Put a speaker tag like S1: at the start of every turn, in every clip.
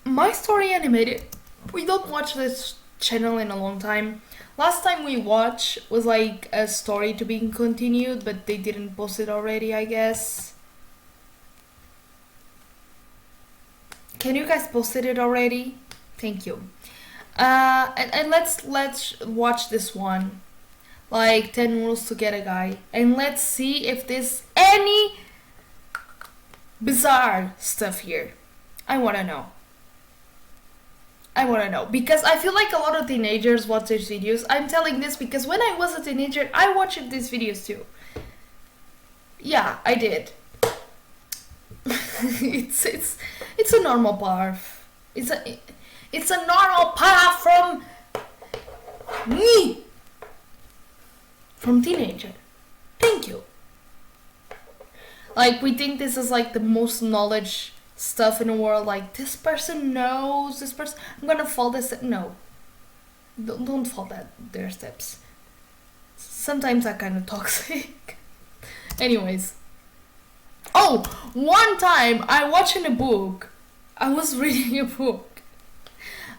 S1: My Story Animated. We don't watch this channel in a long time. Last time we watched was like a story to be continued, but they didn't post it already, I guess. Can you guys posted it already? Thank you. And let's watch this one, like 10 rules to get a guy, and let's see if there's any bizarre stuff here. I wanna know because I feel like a lot of teenagers watch these videos. I'm telling this because when I was a teenager, I watched these videos too. Yeah, I did. it's a normal path. It's a normal path from me, from teenager. Thank you. Like, we think this is like the most knowledge stuff in the world. Like, this person knows this person. I'm gonna follow this. No, don't follow their steps. Sometimes I'm kind of toxic. Anyways. Oh, one time I watched in a book. I was reading a book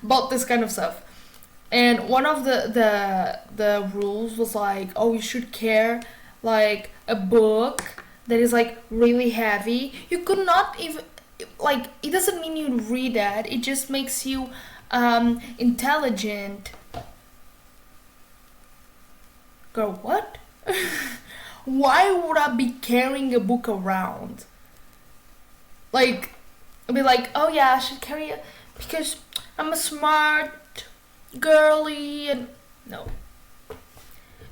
S1: about this kind of stuff, and one of the rules was like, oh, you should carry like a book that is like really heavy. You could not even, like, it doesn't mean you read that. It just makes you intelligent. Girl, what? Why would I be carrying a book around? Like, I'd be like, oh yeah, I should carry it because I'm a smart girly. And no.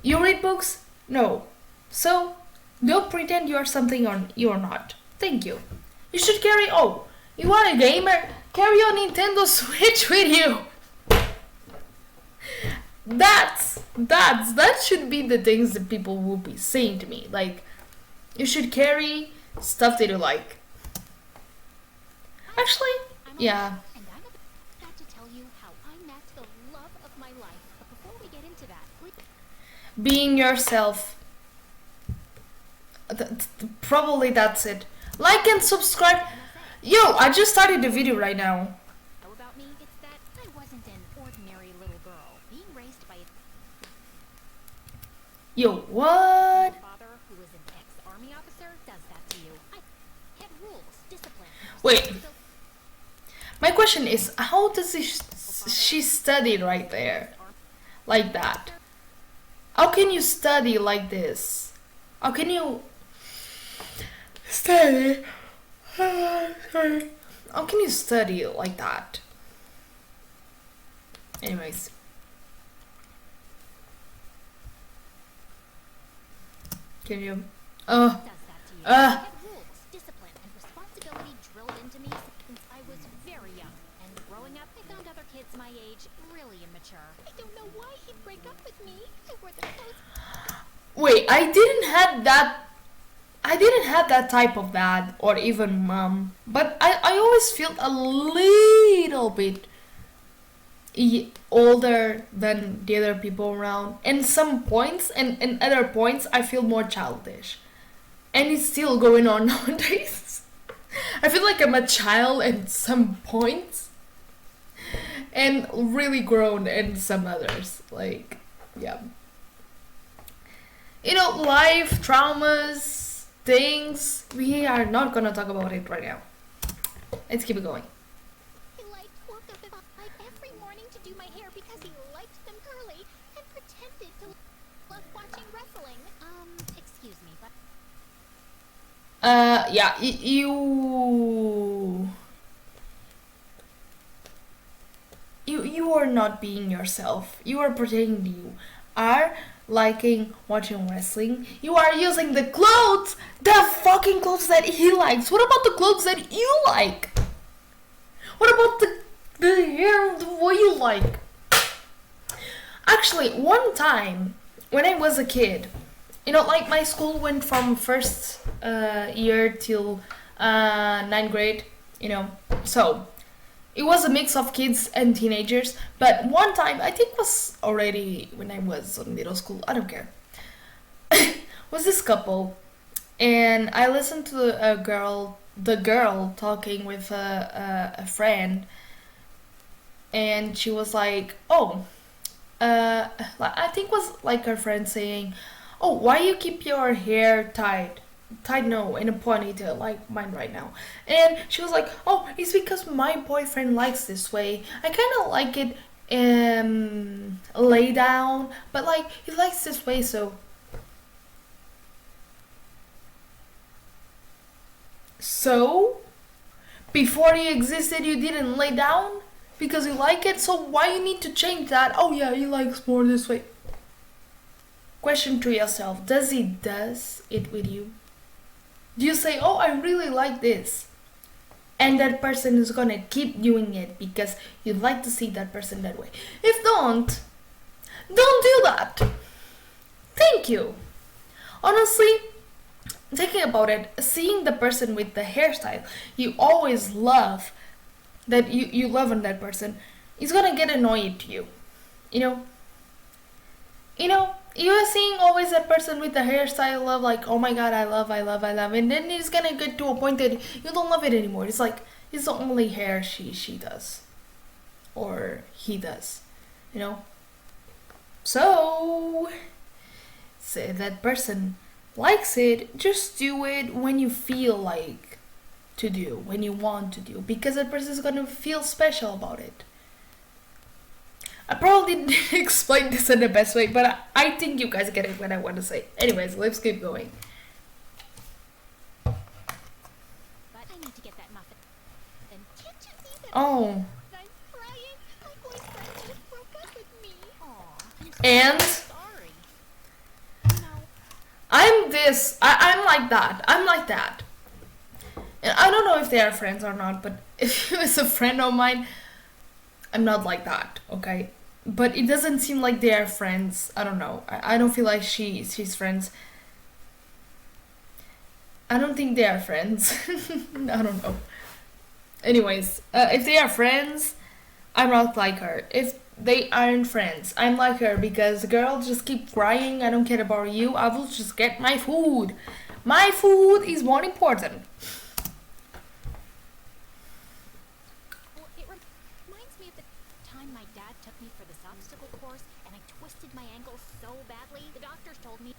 S1: You read books? No. So don't pretend you are something you're not. Thank you. You should carry, oh, you are a gamer? Carry your Nintendo Switch with you. That should be the things that people will be saying to me. Like, you should carry stuff that you like. Actually, yeah.
S2: And I'm about to tell you how I met the love of my life. But before we get into that,
S1: being yourself. Probably that's it. Like and subscribe. Yo, I just started the video right now.
S2: How about me? It's that I wasn't an ordinary little girl. Being raised by a
S1: Yo, what?
S2: father who was an ex-army officer does that to you. I had rules, discipline.
S1: Wait. My question is, how does she study right there? Like that? How can you study like this? How can you study? Sorry. How can you study like that? Anyways. Can you?
S2: Does that to you. I had rules, discipline, and responsibility drilled into me since I was very young. And growing up, I found other kids my age really immature. I don't know why he'd break up with me. I wore the clothes.
S1: Wait, I didn't have that type of dad or even mom, but I always feel a little bit older than the other people around. And some points and other points I feel more childish. And it's still going on nowadays. I feel like I'm a child at some points and really grown in some others. Like, yeah. You know, life, traumas, things. We are not gonna talk about it right now. Let's keep it going.
S2: He woke up at 5 every morning to do my hair because he liked them curly and pretended to love watching wrestling. Excuse me, but
S1: Yeah, you are not being yourself. You are pretending you are liking watching wrestling. You are using the fucking clothes that he likes. What about the clothes that you like? What about the hair, the way you like? Actually, one time when I was a kid, you know, like my school went from first year till 9th grade, you know, so it was a mix of kids and teenagers. But one time, I think was already when I was in middle school, I don't care. was this couple, and I listened to the girl talking with a friend, and she was like, "Oh, I think was like her friend saying, "Oh, why you keep your hair tied?" Tied no, in a ponytail like mine right now. And she was like, "Oh, it's because my boyfriend likes this way. I kind of like it lay down, but like he likes this way, so so before he existed you didn't lay down because you like it, so why you need to change that? Oh yeah, he likes more this way." Question to yourself, does it with you? Do you say, "Oh, I really like this," and that person is gonna keep doing it because you like to see that person that way? If don't do that. Thank you. Honestly, thinking about it, seeing the person with the hairstyle you always love, that you love in that person, is gonna get annoyed to you. You know, you are seeing always that person with the hairstyle of like, "Oh my god, I love," and then it's gonna get to a point that you don't love it anymore. It's like it's the only hair she does, or he does, you know. So say that person likes it, just do it when you feel like to do, when you want to do, because that person is gonna feel special about it. I probably didn't explain this in the best way, but I think you guys get it what I want to say. Anyways, let's keep going.
S2: But I need to get that muffin. Then can't you see that
S1: Oh,
S2: I'm crying? My boyfriend just broke up with me. Aw, I'm
S1: and
S2: sorry. No,
S1: I'm like that. I'm like that. And I don't know if they are friends or not, but if he was a friend of mine, I'm not like that, okay? But it doesn't seem like they are friends. I don't know. I don't feel like she's friends. I don't think they are friends. I don't know. Anyways, if they are friends, I'm not like her. If they aren't friends, I'm like her because girl just keep crying. I don't care about you. I will just get my food. My food is more important.
S2: well, it reminds me of the time my dad took me for this obstacle course and I twisted my ankle so badly. The doctors told me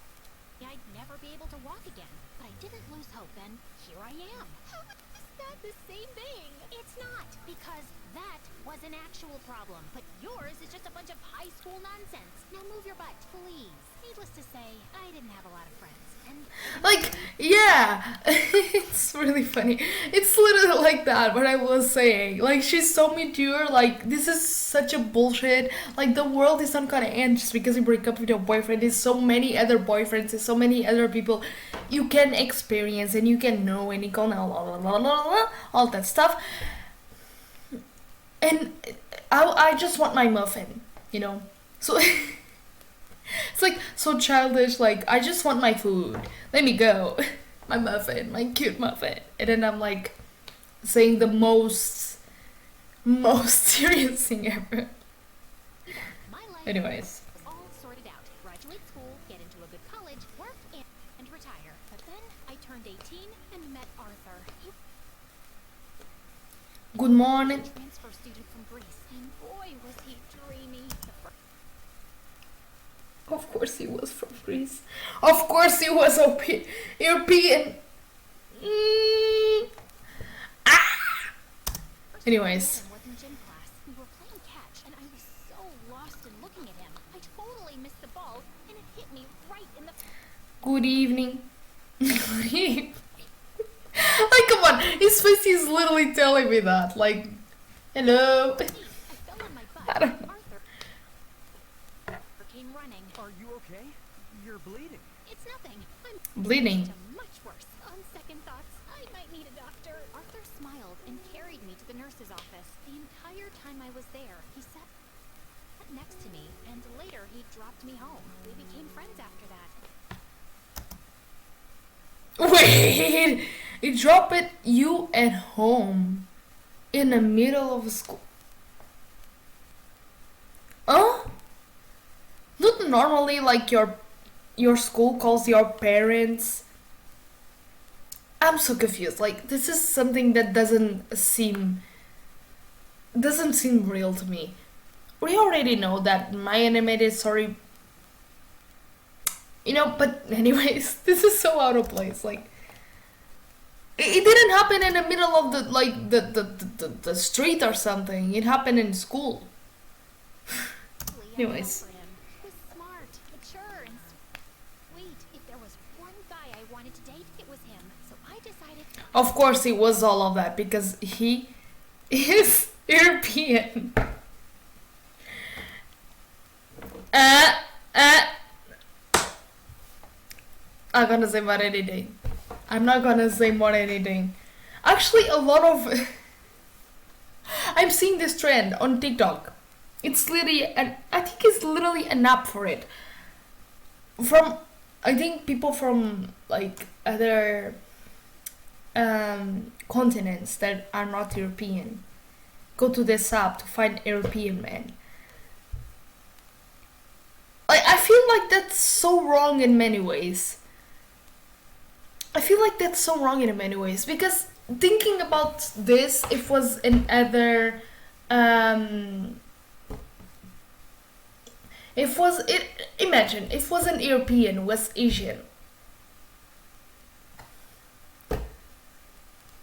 S2: I'd never be able to walk again. But I didn't lose hope, and here I am. How is that the same thing? It's not, because that was an actual problem. But yours is just a bunch of high school nonsense. Now move your butt, please. Needless to say, I didn't have a lot of friends. And
S1: Like, yeah, it's really funny. It's literally like that, what I was saying. Like, she's so mature, like, this is such a bullshit. Like, the world is not gonna end just because you break up with your boyfriend. There's so many other boyfriends, there's so many other people you can experience and you can know and you can all that stuff. And I just want my muffin, you know? So. It's like so childish, like, I just want my food. Let me go. My muffin, my cute muffin. And then I'm like saying the most serious thing ever.
S2: my life
S1: Anyways.
S2: was all sorted out. Graduate school, get into a good college, work, and retire. But then I turned 18 and met Arthur. He
S1: Good morning.
S2: was a transfer student from Greece. And boy, was he dreamy.
S1: Of course he was from Greece. Of course he was European. Mm. Ah! Anyways.
S2: Was in gym class. We were playing catch, and I was so lost in looking at him. I totally missed the ball, and it hit me right in the.
S1: Good evening. Good evening. Like, come on. His face is literally telling me that. Like, hello.
S2: I fell on my butt.
S1: I don't know.
S2: Arthur came running.
S3: Are you okay? You're bleeding.
S2: It's nothing. I'm
S1: Bleeding.
S2: to much worse. On second thoughts, I might need a doctor. Arthur smiled and carried me to the nurse's office. The entire time I was there, he sat next to me, and later he dropped me home. We became friends after that.
S1: Wait! He dropped you at home in the middle of school. Huh? Not normally like your your school calls your parents. I'm so confused. Like, this is something that doesn't seem real to me. We already know that my animated story, but anyways, this is so out of place. Like, it didn't happen in the middle of the street or something. It happened in school. Anyways.
S2: He was smart, mature, and sweet. If there was one guy I wanted to date, it was him. So I decided.
S1: Of course, it was all of that because he is European. I'm gonna say more anything. I'm not gonna say more anything. Actually, a lot of I'm seeing this trend on TikTok. It's literally I think it's literally an app for it. From I think people from like other continents that are not European go to this app to find European men. Like, I feel like that's so wrong in many ways. Because thinking about this, if was in other imagine if was an European, West Asian.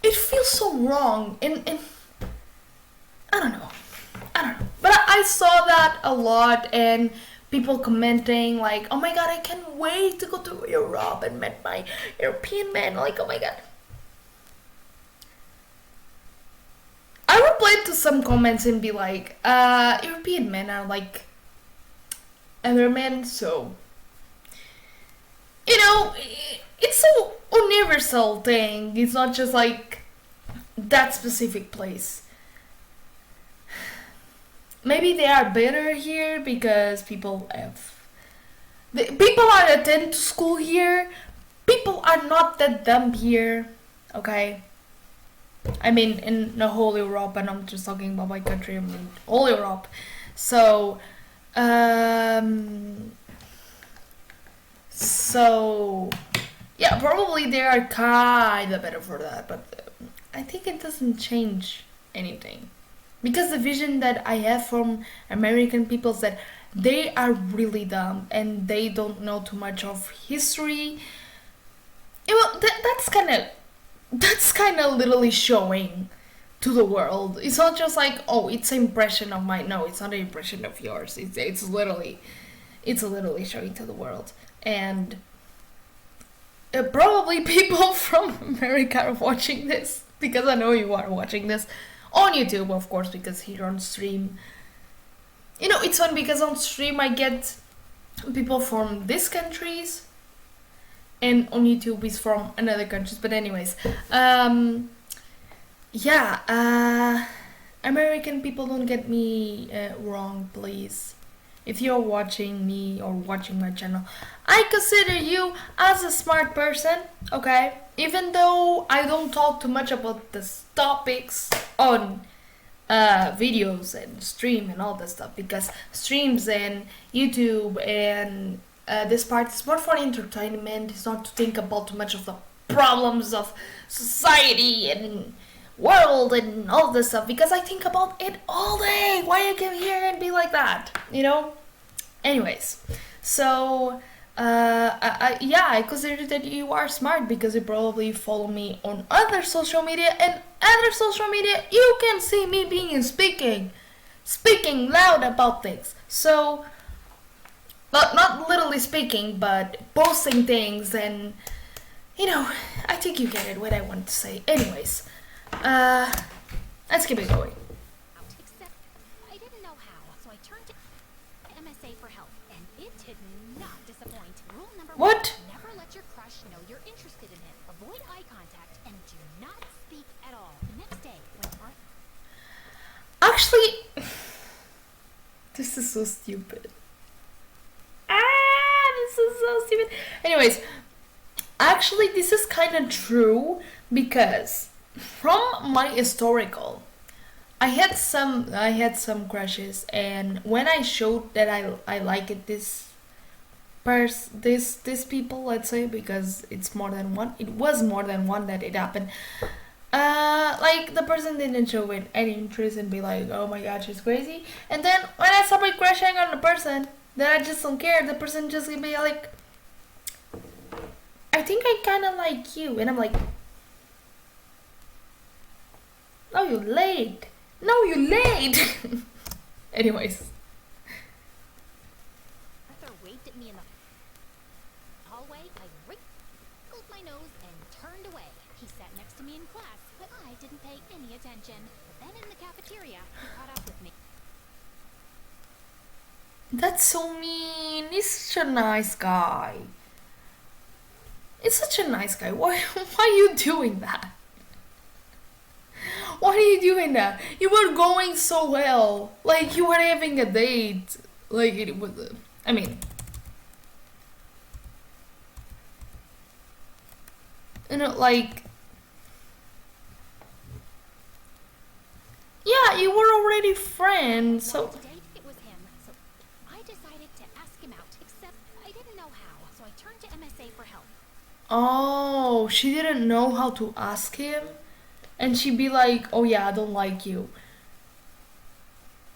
S1: It feels so wrong and I don't know. But I saw that a lot and people commenting like, oh my god, I can't wait to go to Europe and meet my European man. Like, oh my god. I replied to some comments and be like, European men are like other men, so it's a universal thing. It's not just like that specific place. Maybe they are better here because people are attend to school here. People are not that dumb here, okay? I mean, in the whole Europe, and I'm just talking about my country. I mean, all Europe. So, yeah, probably they are kinda better for that, but I think it doesn't change anything. Because the vision that I have from American people is that they are really dumb and they don't know too much of history. Well, that's kind of literally showing to the world. It's not just like, oh, it's an impression of mine. No, it's not an impression of yours. It's literally showing to the world. And probably people from America are watching this, because I know you are watching this on YouTube, of course, because here on stream, it's fun because on stream I get people from these countries, and on YouTube is from another countries. But anyways, American people, don't get me wrong, please. If you're watching me or watching my channel, I consider you as a smart person, okay? Even though I don't talk too much about these topics on videos and stream and all that stuff, because streams and YouTube and this part is more for entertainment. It's not to think about too much of the problems of society and world and all this stuff, because I think about it all day. Why I come here and be like that, Anyways, so I consider that you are smart because you probably follow me on other social media, and other social media you can see me being speaking loud about things. So not literally speaking, but posting things, and I think you get it what I want to say. Anyways, let's keep it going.
S2: Except I didn't know how, so I turned to MSA for help, and it did not disappoint. Rule number
S1: What?
S2: 1, never let your crush know you're interested in him. Avoid eye contact and do not speak at all. The next day, when
S1: Actually, this is so stupid. This is so stupid. Anyways, actually, this is kind of true, because from my historical, I had some crushes, and when I showed that I liked this these people, let's say, because it's more than one. It was more than one that it happened. Like the person didn't show it any interest and be like, oh my god, she's crazy. And then when I started crushing on the person, then I just don't care. The person just gonna be like, I think I kind of like you, and I'm like, no, you late. No, you late. Anyways.
S2: Arthur waved at me in the hallway. I wrinkled my nose and turned away. He sat next to me in class, but I didn't pay any attention. But then in the cafeteria, he caught up with me.
S1: That's so mean. He's such a nice guy. He's such a nice guy. Why are you doing that? Why are you doing that? You were going so well. Like, you were having a date. Like, it was... I mean... You know, like... Yeah, you were already friends, so...
S2: Today, it was him, so I decided to ask him out. Except I didn't know how, so I turned to MSA for help.
S1: Oh, she didn't know how to ask him? And she'd be like, oh yeah, I don't like you.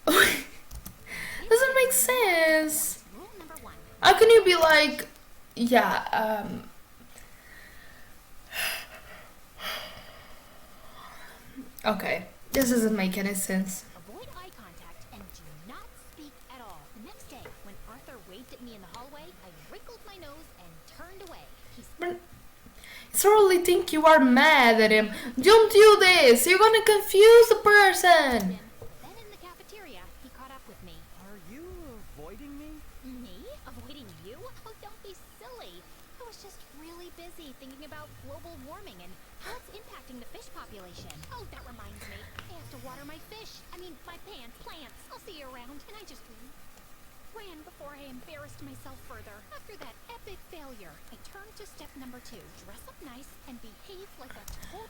S1: Doesn't make sense.
S2: Rule number 1.
S1: How can you be like, yeah, okay, this doesn't make any sense.
S2: Avoid eye contact and do not speak at all. The next day, when Arthur waved at me in the hallway, I wrinkled my nose and turned away. He
S1: But certainly think you are mad at him. Don't do this. You're gonna confuse the person.
S2: Then in the cafeteria, he caught up with me.
S3: Are you avoiding me?
S2: Me? Avoiding you? Oh, don't be silly. I was just really busy thinking about global warming and how it's impacting the fish population. Oh, that reminds me. I have to water my fish. I mean, my plants. I'll see you around. And I just ran before I embarrassed myself further. After that epic failure, I turned to step number 2. Dress up nice and behave like a total...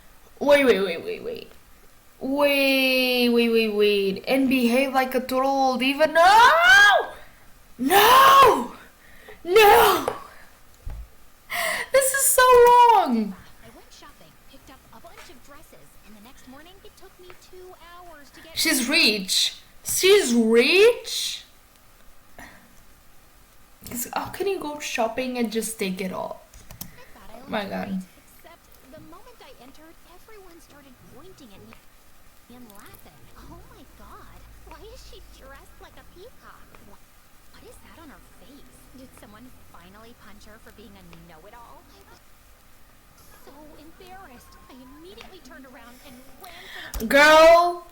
S1: Wait. And behave like a total diva? No! No! No! This is so wrong.
S2: I went shopping, picked up a bunch of dresses, and the next morning it took me 2 hours to get...
S1: She's rich. She's rich? How can you go shopping and just take it all?
S2: I thought I looked
S1: My God.
S2: great, except the moment I entered, everyone started pointing at me and laughing. Oh my god, why is she dressed like a peacock? What is that on her face? Did someone finally punch her for being a know-it-all? I was so embarrassed. I immediately turned around and ran for the...
S1: Girl,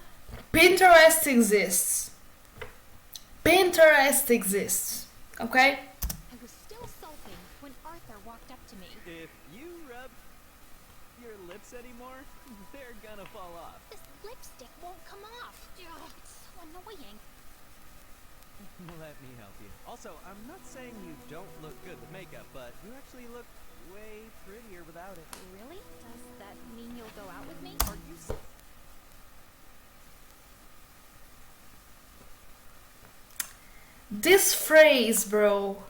S1: Pinterest exists. Pinterest exists. Okay?
S2: I was still sulking when Arthur walked up to me.
S3: If you rub your lips anymore, they're gonna fall off.
S2: This lipstick won't come off. Ugh, it's so annoying.
S3: Let me help you. Also, I'm not saying you don't look good with makeup, but you actually look way prettier without it.
S2: Really? Does that mean you'll go out with me?
S3: Are you
S1: This phrase, bro.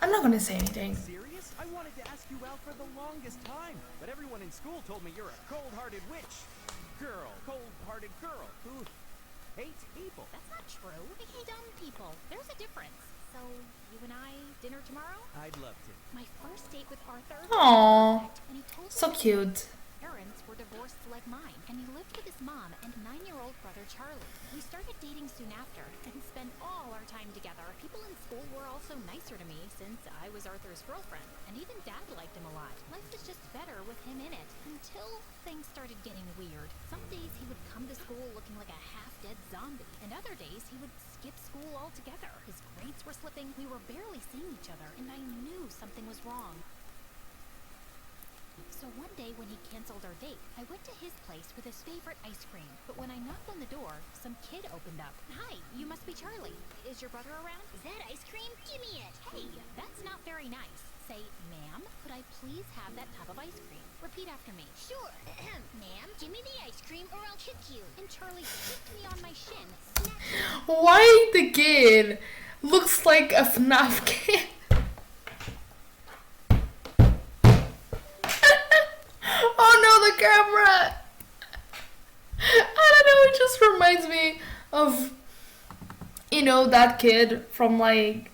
S1: I'm not gonna say anything.
S3: serious? I wanted to ask you out for the longest time, but everyone in school told me you're a cold-hearted witch. Cold-hearted girl who hates people.
S2: That's not true. I hate dumb people. There's a difference. So, you and I, dinner tomorrow?
S3: I'd love to.
S2: My first date with Arthur.
S1: Aww.
S2: And he told
S1: So
S2: me
S1: cute.
S2: his parents were divorced like mine, and he lived with his mom and 9-year-old brother Charlie. We started dating soon after and spent all our time together. People in school were also nicer to me since I was Arthur's girlfriend, and even Dad liked him a lot. Life was just better with him in it until things started getting weird. Some days he would come to school looking like a half-dead zombie, and other days he would skip school altogether. His grades were slipping, we were barely seeing each other, and I knew something was wrong. So one day when he canceled our date, I went to his place with his favorite ice cream. But when I knocked on the door, some kid opened up. Hi, you must be Charlie. Is your brother around? Is that ice cream? Give me it. Hey, that's not very nice. Say, ma'am, could I please have that tub of ice cream? Repeat after me. Sure. Ma'am, give me the ice cream or I'll kick you. And Charlie kicked me on my shin, snatched
S1: Why the kid? looks like a FNAF kid. Oh no, the camera! I don't know, it just reminds me of, you know, that kid from like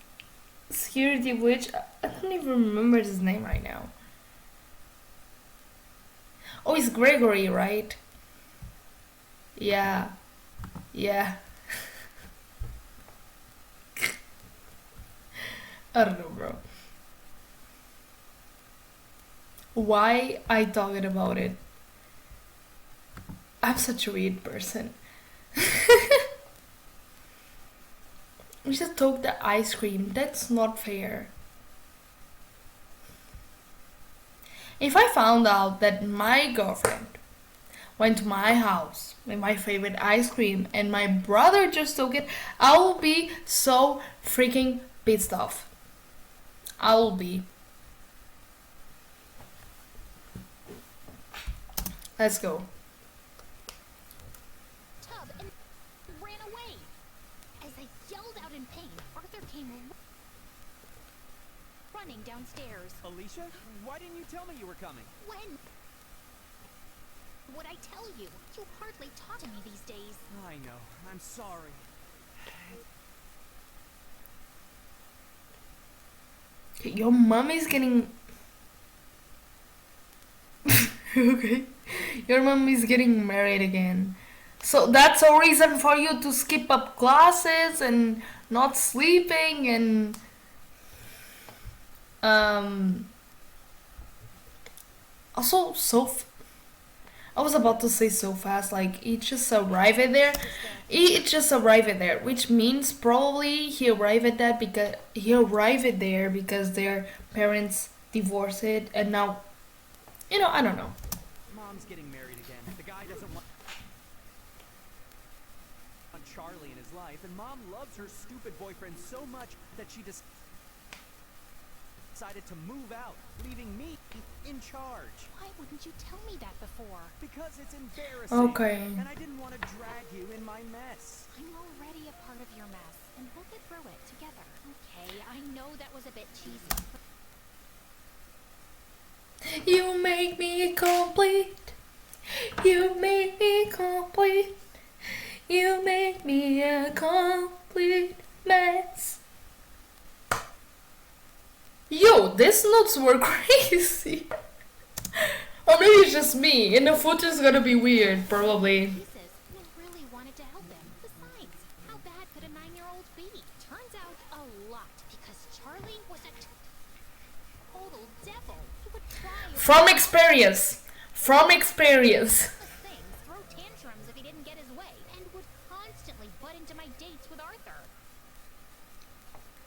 S1: Security Witch. I don't even remember his name right now. Oh, it's Gregory, right? Yeah. Yeah. I don't know, bro. Why I talking about it? I'm such a weird person. We just took the ice cream. That's not fair. If I found out that my girlfriend went to my house with my favorite ice cream and my brother just took it, I will be so freaking pissed off. I will be. Let's go.
S2: Tub and ran away. As I yelled out in pain, Arthur came running downstairs.
S3: Alicia, why didn't you tell me you were coming?
S2: When would I tell you? You hardly talk to me these days.
S3: I know. I'm sorry.
S1: Your mom is getting. Okay. Your mom is getting married again. So that's a reason for you to skip up classes and not sleeping and also I was about to say so fast, like it just arrived there. It just arrived there, which means probably he arrived there because their parents divorced and now, you know, I don't know.
S3: Mom's getting married again. The guy doesn't want Charlie in his life, and Mom loves her stupid boyfriend so much that she decided to move out, leaving me in charge.
S2: Why wouldn't you tell me that before?
S3: Because it's embarrassing.
S1: Okay.
S3: And I didn't want to drag you in my mess.
S2: I'm already a part of your mess, and we'll get through it together. Okay, I know that was a bit cheesy, but
S1: You make me complete. You make me complete. You make me a complete mess. Yo, these notes were crazy. Or maybe it's just me, and the footage is gonna be weird, probably.
S2: pieces. We really wanted to help him. Besides, how bad could a 9-year-old be? Turns out a lot, because Charlie was a total devil. He would cry over
S1: From experience. From experience.
S2: things, throw tantrums if he didn't get his way, and would constantly butt into my dates with Arthur.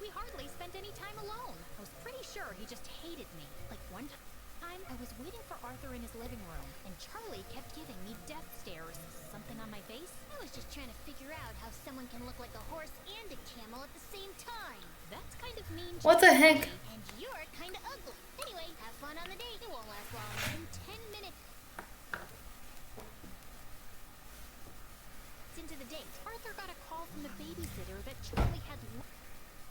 S2: We hardly spent any time alone. I was pretty sure he just hated me. Like one time, I was waiting for Arthur in his living room, and Charlie kept giving me death stares. Something on my face? I was just trying to figure out how someone can look like a horse and a camel at the same time. That's kind of mean.
S1: What the heck?
S2: And you're kind of ugly. Anyway, have fun on the date. It won't last long. In 10 minutes into the date, Arthur got a call from the babysitter that Charlie had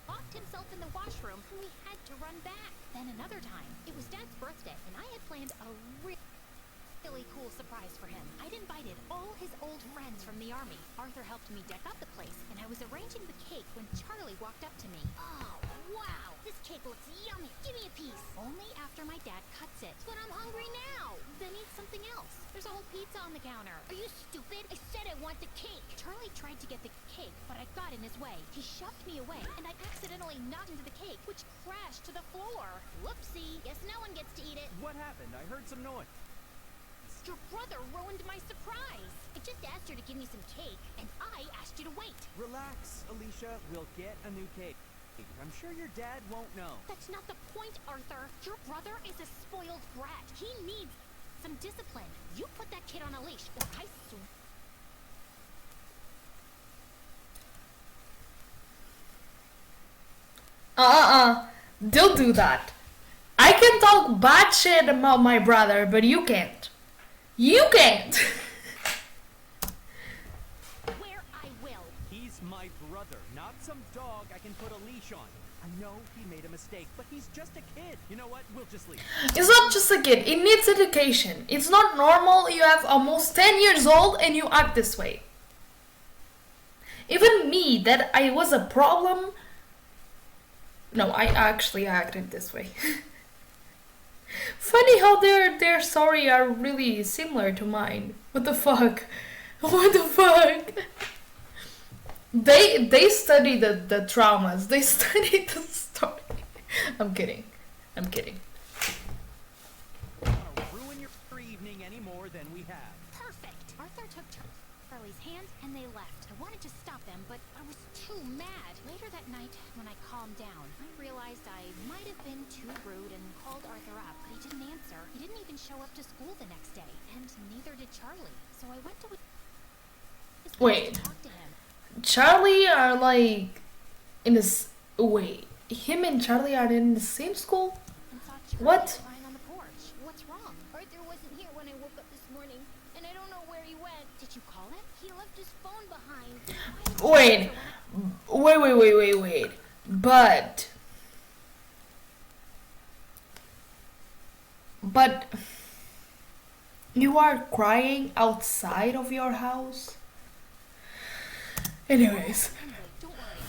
S2: locked himself in the washroom and we had to run back. Then another time, it was Dad's birthday and I had planned a really cool surprise for him. I'd invited all his old friends from the army. Arthur helped me deck up the place and I was arranging the cake when Charlie walked up to me. Oh, wow! This cake looks yummy! Give me a piece! Only after my dad cuts it. But I'm hungry now! Then eat something else. There's a whole pizza on the counter. Are you stupid? I said I want the cake! Charlie tried to get the cake, but I got in his way. He shoved me away, and I accidentally knocked into the cake, which crashed to the floor. Whoopsie! Guess no one gets to eat it.
S3: What happened? I heard some noise.
S2: Your brother ruined my surprise! I just asked her to give me some cake, and I asked you to wait.
S3: Relax, Alicia. We'll get a new cake. I'm sure your dad won't know.
S2: That's not the point, Arthur. Your brother is a spoiled brat. He needs some discipline. You put that kid on a leash, or I swear.
S1: Don't do that. I can talk bad shit about my brother, but you can't. You can't.
S2: Where I will.
S3: He's my brother, not some dog I can put a leash on him. I know he made a mistake, but he's just a kid. You know what? We'll just leave.
S1: It's not just a kid. It needs education. It's not normal. You have almost 10 years old and you act this way. Even me, that I was a problem. No, I actually acted this way. Funny how their story are really similar to mine. What the fuck? What the fuck? They study the traumas. They study the story. I'm kidding. I'm kidding.
S3: I don't want to ruin your evening any more than we have.
S2: Perfect. Arthur took Charlie's hand and they left. I wanted to stop them, but I was too mad. Later that night, when I calmed down, I realized I might have been too rude and called Arthur up, but he didn't answer. He didn't even show up to school the next day, and neither did Charlie. So I went to his
S1: Wait.
S2: to talk to him.
S1: Charlie are like in this. Wait, him and Charlie are in the same school?
S2: And saw Charlie
S1: What?
S2: crying on the porch. What's wrong?
S4: Arthur wasn't here when I woke up this morning, and I don't know where he went.
S2: Did you call him?
S4: He left his phone behind.
S1: Wait. Wait. But you are crying outside of your house? Anyways.
S2: Anyway, don't worry.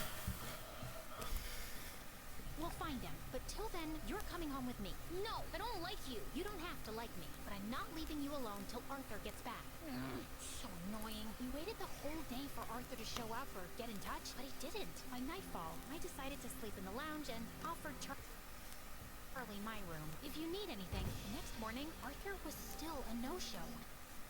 S2: We'll find him. But till then, you're coming home with me.
S4: No, I don't like you.
S2: You don't have to like me, but I'm not leaving you alone till Arthur gets back. So annoying. We waited the whole day for Arthur to show up or get in touch, but he didn't. By nightfall, I decided to sleep in the lounge and offered Charlie my room. If you need anything. The next morning, Arthur was still a no-show.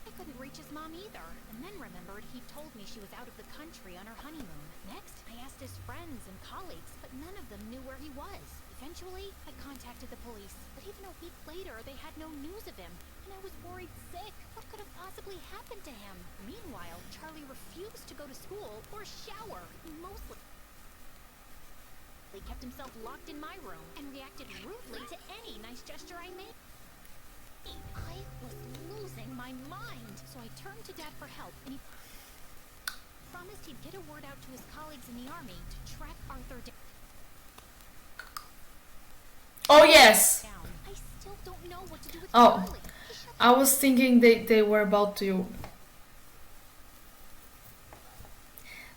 S2: I couldn't reach his mom either, and then remembered he told me she was out of the country on her honeymoon. Next, I asked his friends and colleagues, but none of them knew where he was. Eventually, I contacted the police, but even a week later, they had no news of him, and I was worried sick. What could have possibly happened to him? Meanwhile, Charlie refused to go to school or shower. Mostly, he kept himself locked in my room and reacted rudely to any nice gesture I made. I was losing my mind, so I turned to Dad for help, and he promised he'd get a word out to his colleagues in the army to track Arthur
S1: Oh yes.
S2: down. I still don't know what to do with
S1: Oh.
S2: Charlie. He shut
S1: I was thinking they were about to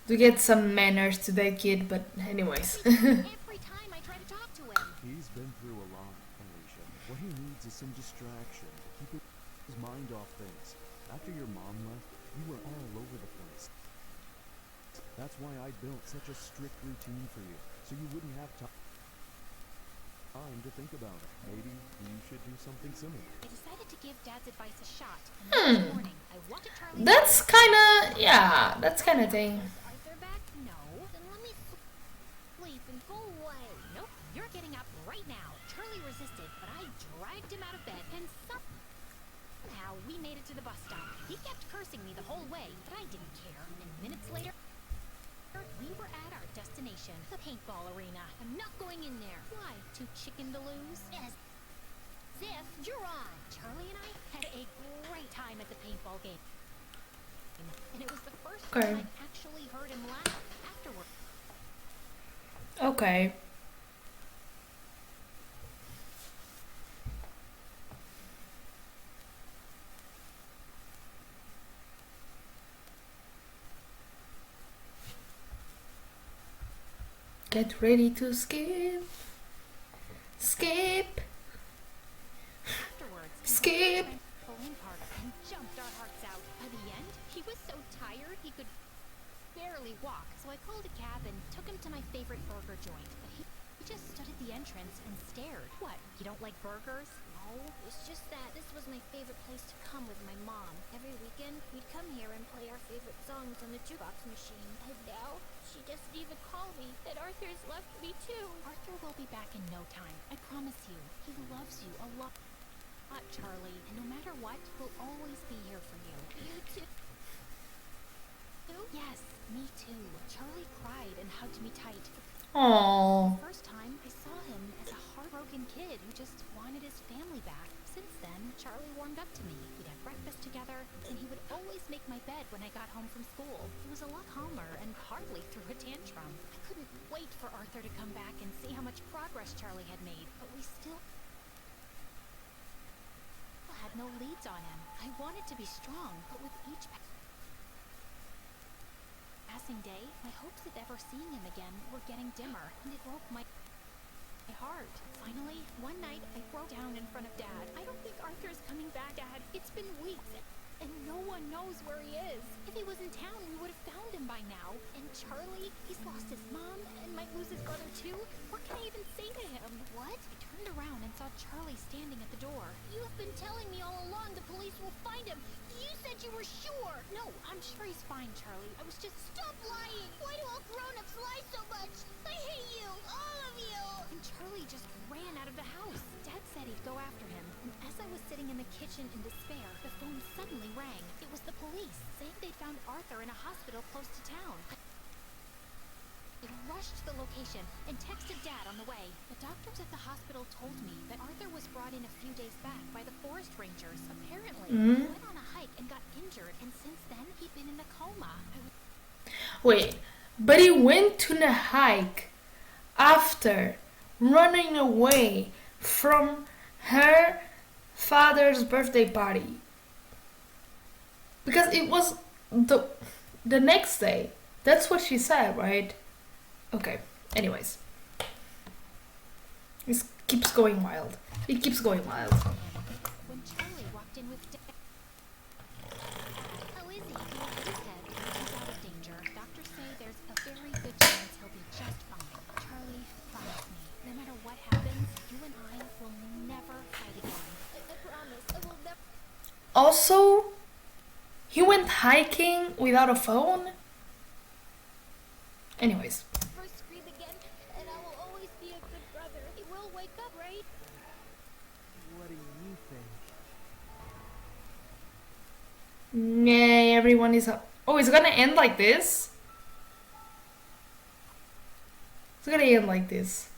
S1: get some manners to that kid, but anyways.
S2: every time I try to talk to him.
S5: He's been through a lot, Alicia. What he needs is some distraction to keep his mind off things. After your mom left, you were all over the place. That's why I built such a strict routine for you, so you wouldn't have time to think about it. Maybe you should do something similar.
S2: I decided to give Dad's advice a shot, and the next morning, I walked to Charlie.
S1: That's kinda, yeah, that's kinda thing.
S2: Is Arthur back? No.
S4: Then let me sleep and go away.
S2: Nope, you're getting up right now. Charlie resisted, but I dragged him out of bed, and somehow we made it to the bus stop. He kept cursing me the whole way, but I didn't care. And minutes later, we were at our destination, the paintball arena.
S4: I'm not going in there.
S2: Why? Too chicken to lose?
S4: As if you're on.
S2: Charlie and I had a great time at the paintball game. And it was the first
S1: Okay.
S2: time I actually heard him laugh afterward.
S1: Okay. Get ready to skip. Skip.
S2: Afterwards, we
S1: Skip.
S2: went to the trampoline park and jumped our hearts out. By the end, he was so tired he could barely walk. So I called a cab and took him to my favorite burger joint. But he just stood at the entrance and stared. What? You don't like burgers?
S4: No, it's just that this was my favorite place to come with my mom. Every weekend, we'd come here and play our favorite songs on the jukebox machine. And now, she doesn't even call me that Arthur's left me too.
S2: Arthur will be back in no time. I promise you. He loves you a lot, Charlie. And no matter what, he'll always be here for you.
S4: You too?
S2: Yes, me too. Charlie cried and hugged me tight.
S1: Aww.
S2: First time I saw him as a heartbroken kid who just wanted his family back. Since then, Charlie warmed up to me. We'd have breakfast together, and he would always make my bed when I got home from school. He was a lot calmer and hardly threw a tantrum. I couldn't wait for Arthur to come back and see how much progress Charlie had made, but we still had no leads on him. I wanted to be strong, but with each passing day, my hopes of ever seeing him again were getting dimmer, and it broke my heart. Finally, one night, I broke down in front of Dad. I don't think Arthur's coming back, Dad. It's been weeks, and no one knows where he is. If he was in town, we would have found him by now. And Charlie, he's lost his mom and might lose his brother too. What can I even say to him? What? I turned around and saw Charlie standing at the door.
S4: You've been telling me all along the police will find him. You said you were sure.
S2: No, I'm sure he's fine, Charlie. I was just...
S4: Stop lying. Why do all grown-ups lie so much? I hate you, all of you.
S2: And Charlie just ran out of the house. Dad said he'd go after him. And as I was sitting in the kitchen in despair, the phone suddenly rang. It was the police, saying they'd found Arthur in a hospital close to town. I rushed to the location and texted Dad on the way. The doctors at the hospital told me that Arthur was brought in a few days back by the forest rangers. Apparently, he went on a hike and got injured, and since then, he'd been in a coma.
S1: Wait, but he went to the hike after running away from her father's birthday party. Because it was the next day. That's what she said, right? Okay, anyways. It keeps going wild. It keeps going wild.
S2: When Charlie walked in with Dad,
S4: How is he?
S2: his head, he's out of danger. Doctors say there's a very good chance he'll be just fine. Charlie, promise me, no matter what happens, you and I will never fight again.
S4: I promise. I will never.
S1: Also, he went hiking without a phone? Anyways.
S4: Never scream again, and I will always be a good brother. He will wake up, right?
S3: What do you think?
S1: Nah, everyone is up. Oh, it's gonna end like this? It's gonna end like this.